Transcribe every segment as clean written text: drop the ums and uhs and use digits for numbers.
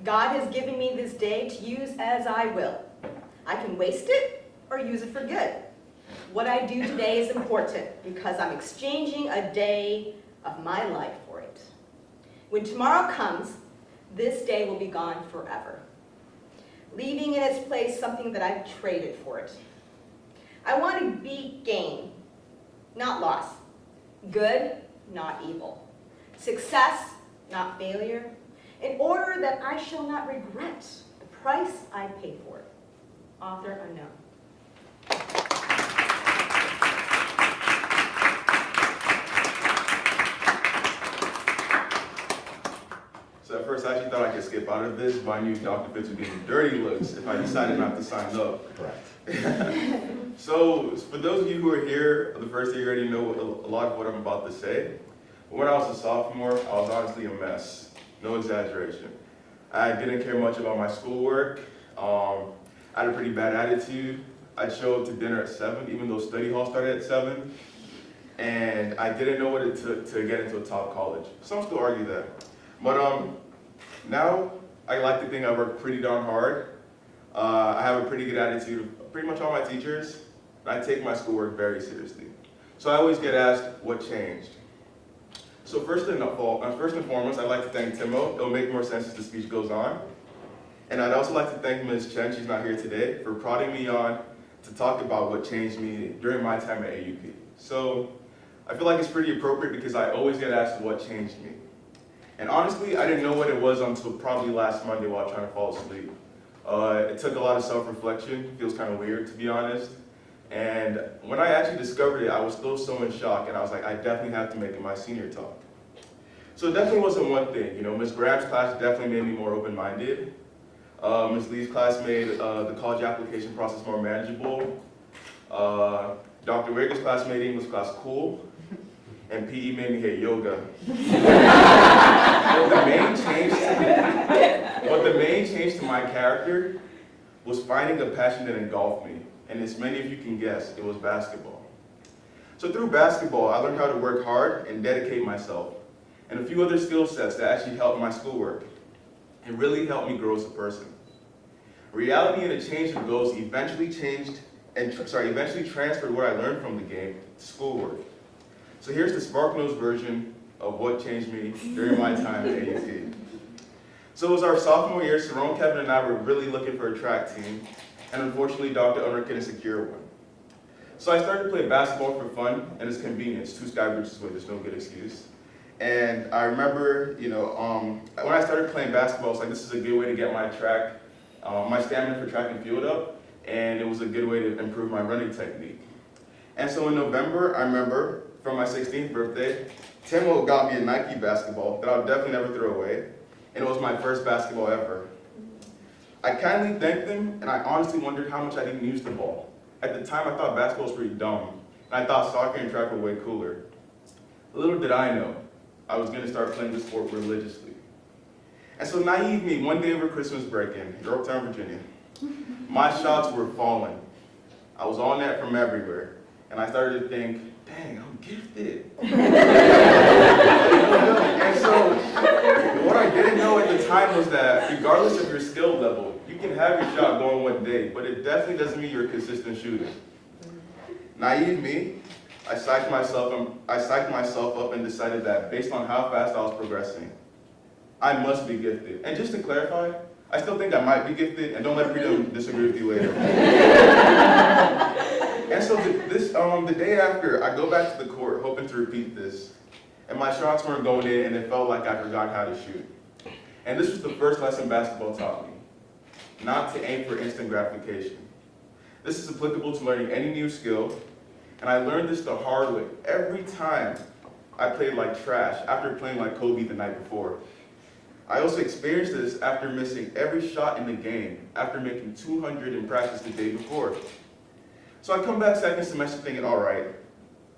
God has given me this day to use as I will. I can waste it or use it for good. What I do today is important because I'm exchanging a day of my life for it. When tomorrow comes, this day will be gone forever, leaving in its place something that I've traded for it. I want to be gain, not loss. Good, not evil. Success, not failure. In order that I shall not regret the price I paid for it. Author unknown. So at first I actually thought I could skip out of this, but I knew Dr. Fitz would give me dirty looks if I decided not to sign up. Correct. So for those of you who are here the first year, you already know a lot of what I'm about to say. But when I was a sophomore, I was honestly a mess. No exaggeration. I didn't care much about my schoolwork. I had a pretty bad attitude. I'd show up to dinner at 7, even though study hall started at 7. And I didn't know what it took to get into a top college. Some still argue that. But now I like to think I work pretty darn hard. I have a pretty good attitude of pretty much all my teachers. And I take my schoolwork very seriously. So I always get asked, what changed? So first and foremost, I'd like to thank Timo. It'll make more sense as the speech goes on. And I'd also like to thank Ms. Chen, she's not here today, for prodding me on to talk about what changed me during my time at AUP. So I feel like it's pretty appropriate because I always get asked what changed me. And honestly, I didn't know what it was until probably last Monday while trying to fall asleep. It took a lot of self-reflection, feels kind of weird to be honest. And when I actually discovered it, I was still so in shock, and I was like, I definitely have to make it my senior talk. So it definitely wasn't one thing. You know, Ms. Graham's class definitely made me more open-minded. Ms. Lee's class made the college application process more manageable. Dr. Wager's class made English class cool. And PE made me hate yoga. But the main change to my character was finding a passion that engulfed me. And as many of you can guess, it was basketball. So through basketball, I learned how to work hard and dedicate myself, and a few other skill sets that actually helped my schoolwork. It really helped me grow as a person. Reality and a change of goals eventually transferred what I learned from the game to schoolwork. So here's the SparkNotes version of what changed me during my time at AUP. So it was our sophomore year, Sarone, Kevin, and I were really looking for a track team, and unfortunately Dr. Unruh couldn't secure one. So I started to play basketball for fun and as convenience, 2 sky bridges away, there's no good excuse. And I remember, when I started playing basketball, I was like, this is a good way to get my stamina for track and field up, and it was a good way to improve my running technique. And so in November, I remember, from my 16th birthday, Timo got me a Nike basketball that I'll definitely never throw away, and it was my first basketball ever. I kindly thanked him, and I honestly wondered how much I didn't use the ball. At the time, I thought basketball was pretty dumb, and I thought soccer and track were way cooler. Little did I know, I was gonna start playing the sport religiously. And so naive me, one day over Christmas break in Yorktown, Virginia, my shots were falling. I was on net from everywhere, and I started to think, dang, I'm gifted. And so, what I didn't know at the time was that regardless of your skill level, you can have your shot going one day, but it definitely doesn't mean you're a consistent shooter. Naive me, I psyched myself up and decided that based on how fast I was progressing, I must be gifted. And just to clarify, I still think I might be gifted, and don't let freedom disagree with you later. And so the day after, I go back to the court hoping to repeat this, and my shots weren't going in, and it felt like I forgot how to shoot. And this was the first lesson basketball taught me, not to aim for instant gratification. This is applicable to learning any new skill, and I learned this the hard way every time I played like trash after playing like Kobe the night before. I also experienced this after missing every shot in the game, after making 200 in practice the day before. So I come back second semester thinking, all right,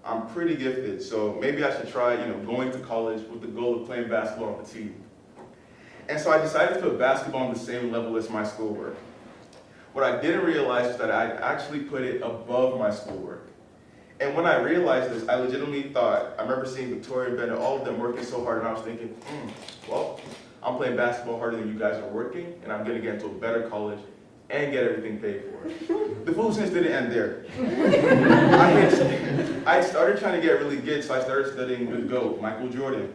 I'm pretty gifted, so maybe I should try, going to college with the goal of playing basketball on the team. And so I decided to put basketball on the same level as my schoolwork. What I didn't realize is that I actually put it above my schoolwork. And when I realized this, I legitimately thought, I remember seeing Victoria and Bennett, all of them working so hard, and I was thinking, well, I'm playing basketball harder than you guys are working, and I'm gonna get into a better college and get everything paid for. The foolishness didn't end there. I started trying to get really good, so I started studying the GOAT, Michael Jordan.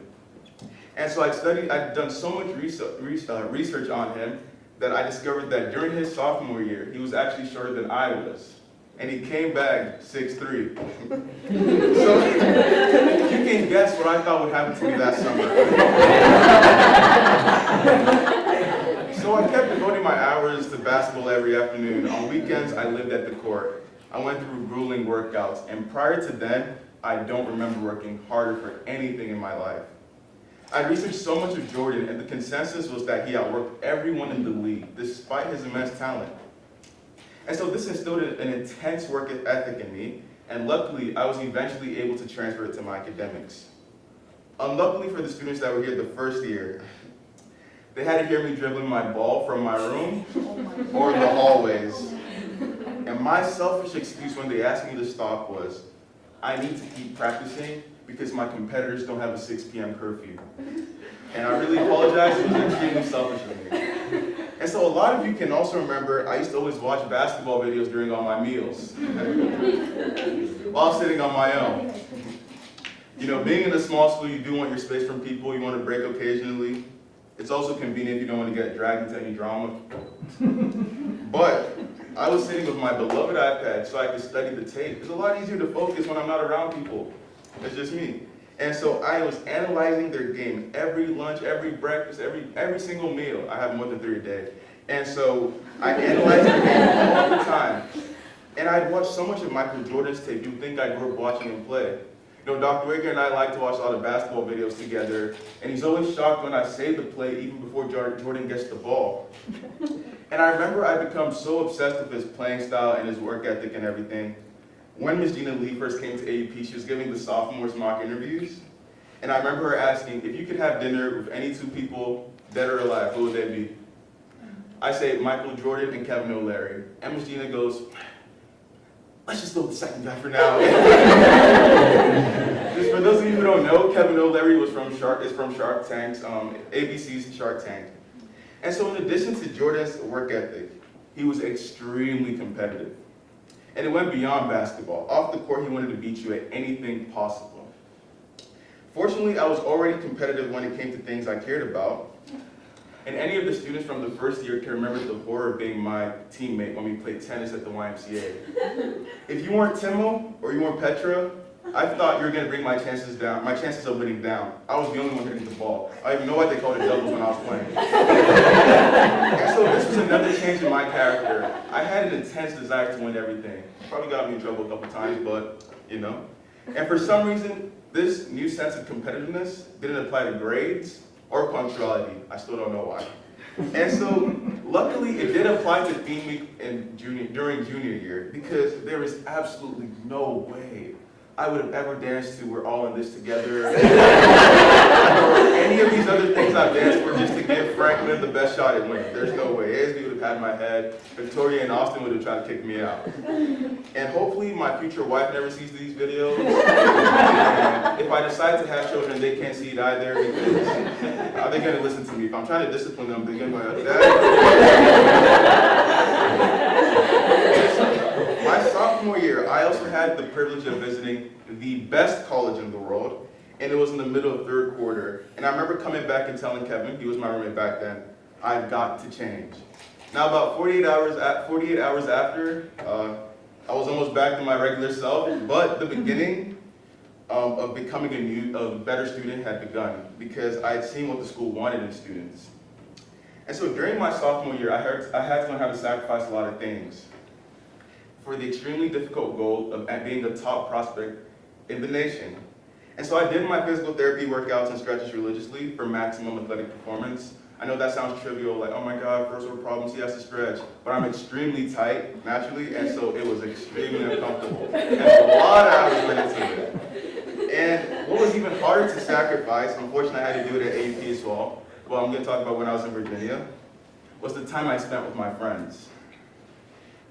And so I'd done so much research on him that I discovered that during his sophomore year, he was actually shorter than I was. And he came back 6'3". So you can guess what I thought would happen to me that summer. So I kept devoting my hours to basketball every afternoon. On weekends, I lived at the court. I went through grueling workouts, and prior to then, I don't remember working harder for anything in my life. I researched so much of Jordan, and the consensus was that he outworked everyone in the league, despite his immense talent. And so this instilled an intense work ethic in me, and luckily, I was eventually able to transfer it to my academics. Unluckily for the students that were here the first year, they had to hear me dribbling my ball from my room or the hallways. And my selfish excuse when they asked me to stop was, I need to keep practicing because my competitors don't have a 6 p.m. curfew. And I really apologize, it was extremely selfish of me. And so a lot of you can also remember, I used to always watch basketball videos during all my meals, while sitting on my own. You know, being in a small school, you do want your space from people, you want to break occasionally. It's also convenient if you don't want to get dragged into any drama. But I was sitting with my beloved iPad so I could study the tape. It's a lot easier to focus when I'm not around people. It's just me. And so I was analyzing their game every lunch, every breakfast, every single meal. I have more than 3 a day. And so I analyzed their game all the time. And I'd watched so much of Michael Jordan's tape, you'd think I grew up watching him play. You know, Dr. Wager and I like to watch a lot of basketball videos together, and he's always shocked when I say the play even before Jordan gets the ball. And I remember I'd become so obsessed with his playing style and his work ethic and everything. When Ms. Gina Lee first came to AUP, she was giving the sophomores mock interviews, and I remember her asking, if you could have dinner with any 2 people, dead or alive, who would they be? I say Michael Jordan and Kevin O'Leary. And Ms. Gina goes, let's just go with the second guy for now. Just for those of you who don't know, Kevin O'Leary is from Shark Tank's, ABC's Shark Tank. And so in addition to Jordan's work ethic, he was extremely competitive. And it went beyond basketball. Off the court, he wanted to beat you at anything possible. Fortunately, I was already competitive when it came to things I cared about. And any of the students from the first year can remember the horror of being my teammate when we played tennis at the YMCA. If you weren't Timo or you weren't Petra, I thought you were going to bring my chances of winning down. I was the only one hitting the ball. I didn't know why they called it doubles when I was playing. And so this was another change in my character. I had an intense desire to win everything. Probably got me in trouble a couple times, but you know. And for some reason, this new sense of competitiveness didn't apply to grades or punctuality. I still don't know why. And so, luckily, it did apply to theme week during junior year, because there is absolutely no way I would have ever danced to We're All in This Together, or any of these other things I've danced for just to give Franklin the best shot at winning. There's no way. ASB would have had my head. Victoria and Austin would have tried to kick me out. And hopefully my future wife never sees these videos. And if I decide to have children, they can't see it either, because how are they going to listen to me? If I'm trying to discipline them, they're going to go, Dad. My sophomore year, I also had the privilege of visiting the best college in the world, and it was in the middle of 3rd quarter. And I remember coming back and telling Kevin, he was my roommate back then, I've got to change. Now about 48 hours after, I was almost back to my regular self, but the beginning of becoming a better student had begun, because I had seen what the school wanted in students. And so during my sophomore year, I had to learn how to sacrifice a lot of things for the extremely difficult goal of being a top prospect in the nation. And so I did my physical therapy workouts and stretches religiously for maximum athletic performance. I know that sounds trivial, like, oh my God, first world problems, he has to stretch. But I'm extremely tight, naturally, and so it was extremely uncomfortable. And a lot of hours went into it. And what was even harder to sacrifice, unfortunately I had to do it at AUP as well, I'm going to talk about when I was in Virginia, was the time I spent with my friends.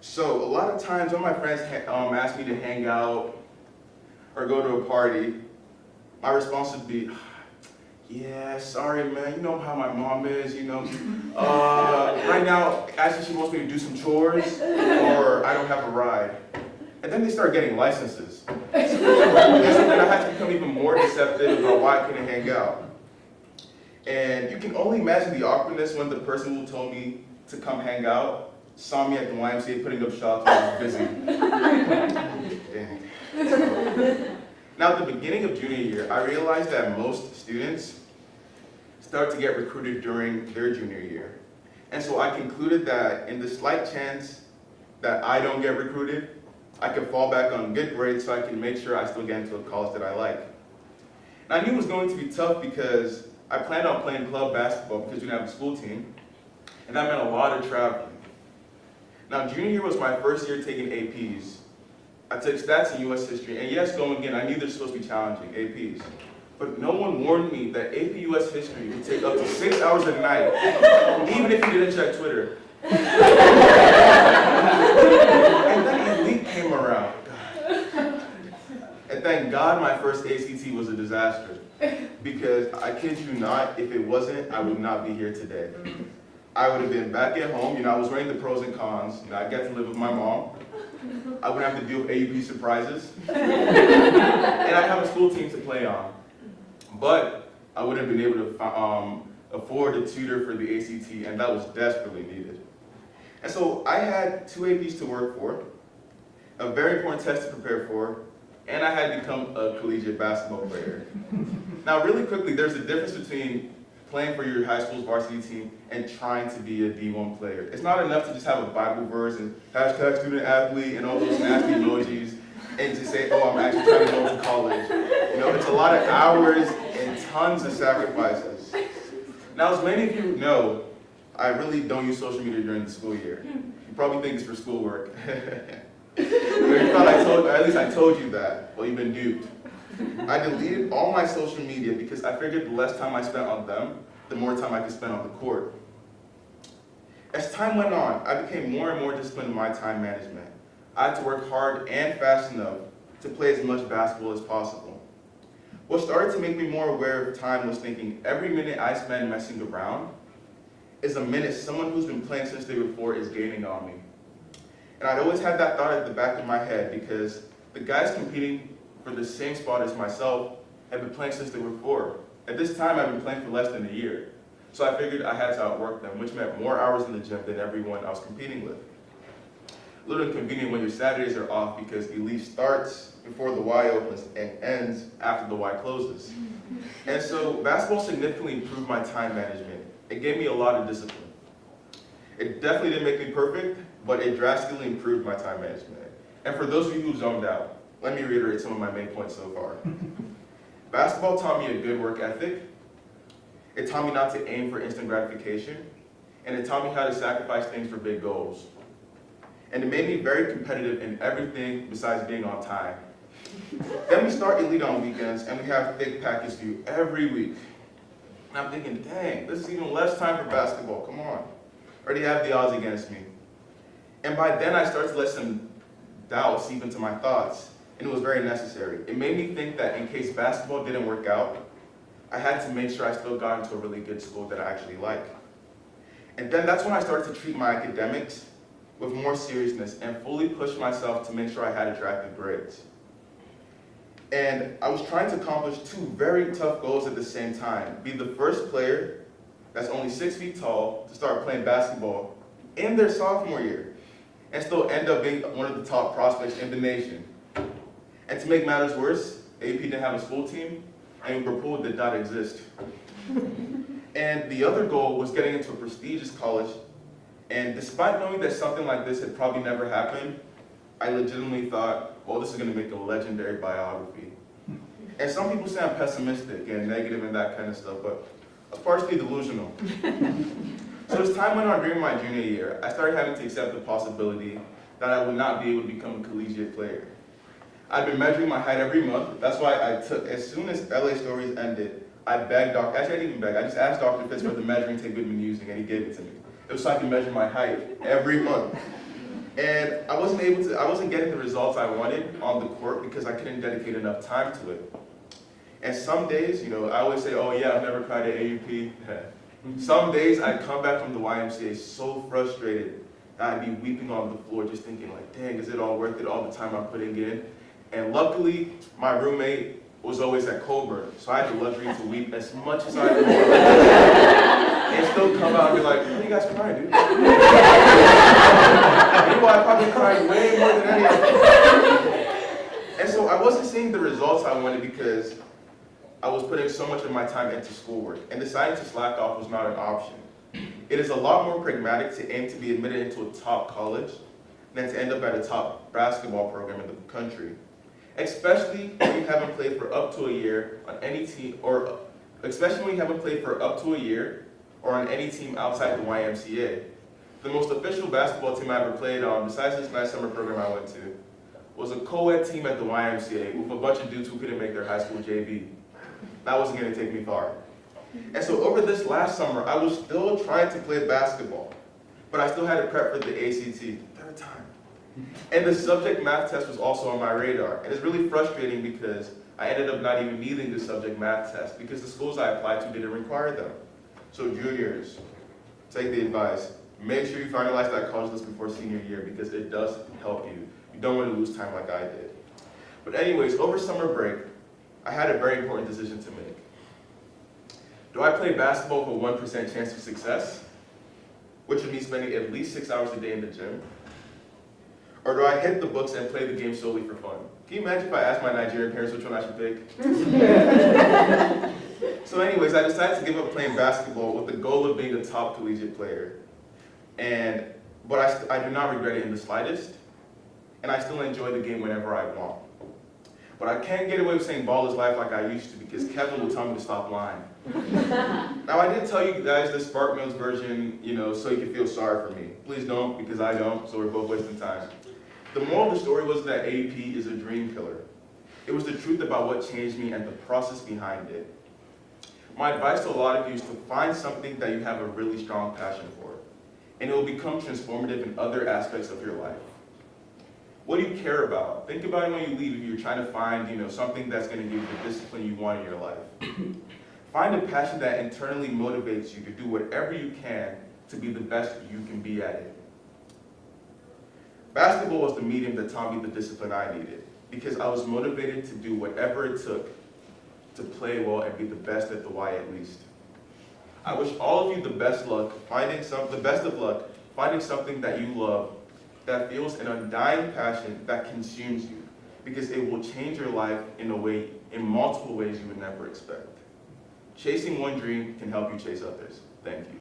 So a lot of times when my friends asked me to hang out or go to a party, my response would be, Yeah, sorry, man. You know how my mom is, you know. Right now, actually, she wants me to do some chores, or I don't have a ride. And then they start getting licenses. And so then I had to become even more deceptive about why I couldn't hang out. And you can only imagine the awkwardness when the person who told me to come hang out saw me at the YMCA putting up shots when I was busy. Dang. Now, at the beginning of junior year, I realized that most students start to get recruited during their junior year. And so I concluded that in the slight chance that I don't get recruited, I could fall back on good grades so I can make sure I still get into a college that I like. And I knew it was going to be tough because I planned on playing club basketball because we didn't have a school team, and that meant a lot of traveling. Now, junior year was my first year taking APs. I took stats and US history, and yes, going again, I knew this was supposed to be challenging, APs. But no one warned me that AP US history would take up to 6 hours a night, even if you didn't check Twitter. And then Elite came around. And thank God my first ACT was a disaster. Because I kid you not, if it wasn't, I would not be here today. I would have been back at home, I was weighing the pros and cons. I get to live with my mom. I wouldn't have to deal with AUP surprises. And I have a school team to play on. But I wouldn't have been able to afford a tutor for the ACT, and that was desperately needed. And so I had 2 APs to work for, a very important test to prepare for, and I had to become a collegiate basketball player. Now, really quickly, there's a difference between playing for your high school's varsity team and trying to be a D1 player. It's not enough to just have a Bible verse and hashtag student athlete and all those nasty emojis and just say, oh, I'm actually trying to go to college. It's a lot of hours and tons of sacrifices. Now, as many of you know, I really don't use social media during the school year. You probably think it's for schoolwork. You thought at least I told you that. Well, you've been duped. I deleted all my social media because I figured the less time I spent on them, the more time I could spend on the court. As time went on, I became more and more disciplined in my time management. I had to work hard and fast enough to play as much basketball as possible. What started to make me more aware of time was thinking every minute I spend messing around is a minute someone who's been playing since they were 4 is gaining on me. And I'd always had that thought at the back of my head because the guys competing for the same spot as myself had been playing since they were 4. At this time, I'd been playing for less than a year. So I figured I had to outwork them, which meant more hours in the gym than everyone I was competing with. A little inconvenient when your Saturdays are off because Elite starts before the Y opens and ends after the Y closes. And so basketball significantly improved my time management. It gave me a lot of discipline. It definitely didn't make me perfect, but it drastically improved my time management. And for those of you who zoned out, let me reiterate some of my main points so far. Basketball taught me a good work ethic. It taught me not to aim for instant gratification. And it taught me how to sacrifice things for big goals. And it made me very competitive in everything besides being on time. Then we start Elite on weekends, and we have thick package due every week. And I'm thinking, dang, this is even less time for basketball, come on. I already have the odds against me. And by then I started to let some doubt seep into my thoughts, and it was very necessary. It made me think that in case basketball didn't work out, I had to make sure I still got into a really good school that I actually like. And then that's when I started to treat my academics with more seriousness and fully push myself to make sure I had attractive grades. And I was trying to accomplish 2 very tough goals at the same time. Be the first player that's only 6 feet tall to start playing basketball in their sophomore year and still end up being one of the top prospects in the nation. And to make matters worse, AP didn't have a school team and Liverpool did not exist. And the other goal was getting into a prestigious college. And despite knowing that something like this had probably never happened, I legitimately thought, well, this is going to make a legendary biography. And some people say I'm pessimistic and negative and that kind of stuff, but I was partially delusional. So as time went on during my junior year, I started having to accept the possibility that I would not be able to become a collegiate player. I'd been measuring my height every month. That's why as soon as LA Stories ended, I begged actually I didn't even beg, I just asked Dr. Fitz for the measuring tape we'd been using and he gave it to me. It was so I could measure my height every month. And I wasn't getting the results I wanted on the court because I couldn't dedicate enough time to it. And some days, I always say, oh yeah, I've never cried at AUP. Some days I'd come back from the YMCA so frustrated that I'd be weeping on the floor just thinking like, dang, is it all worth it, all the time I'm putting in? And luckily, my roommate was always at Colburn, so I had the luxury to weep as much as I could. And still come out and be like, what are you guys crying, dude? Meanwhile, I probably cried way more than any of them. And so I wasn't seeing the results I wanted because I was putting so much of my time into schoolwork, and deciding to slack off was not an option. It is a lot more pragmatic to aim to be admitted into a top college than to end up at a top basketball program in the country. Especially when you haven't played for up to a year on any team, or especially when you haven't played for up to a year or on any team outside the YMCA. The most official basketball team I ever played on, besides this nice summer program I went to, was a co-ed team at the YMCA with a bunch of dudes who couldn't make their high school JV. That wasn't going to take me far. And so over this last summer, I was still trying to play basketball, but I still had to prep for the ACT, third time. And the subject math test was also on my radar. And it's really frustrating because I ended up not even needing the subject math test because the schools I applied to didn't require them. So juniors, take the advice. Make sure you finalize that college list before senior year because it does help you. You don't want to lose time like I did. But anyways, over summer break, I had a very important decision to make. Do I play basketball with a 1% chance of success, which would mean spending at least 6 hours a day in the gym? Or do I hit the books and play the game solely for fun? Can you imagine if I asked my Nigerian parents which one I should pick? So anyways, I decided to give up playing basketball with the goal of being a top collegiate player. But I do not regret it in the slightest, and I still enjoy the game whenever I want. But I can't get away with saying ball is life like I used to because Kevin will tell me to stop lying. Now I did tell you guys the Spark Mills version, so you can feel sorry for me. Please don't, because I don't, so we're both wasting time. The moral of the story was that AUP is a dream killer. It was the truth about what changed me and the process behind it. My advice to a lot of you is to find something that you have a really strong passion for, and it will become transformative in other aspects of your life. What do you care about? Think about it when you leave if you're trying to find, something that's going to give you the discipline you want in your life. Find a passion that internally motivates you to do whatever you can to be the best you can be at it. Basketball was the medium that taught me the discipline I needed because I was motivated to do whatever it took to play well and be the best at the Y at least. I wish all of you the best of luck finding something that you love that feels an undying passion that consumes you because it will change your life in multiple ways you would never expect. Chasing one dream can help you chase others. Thank you.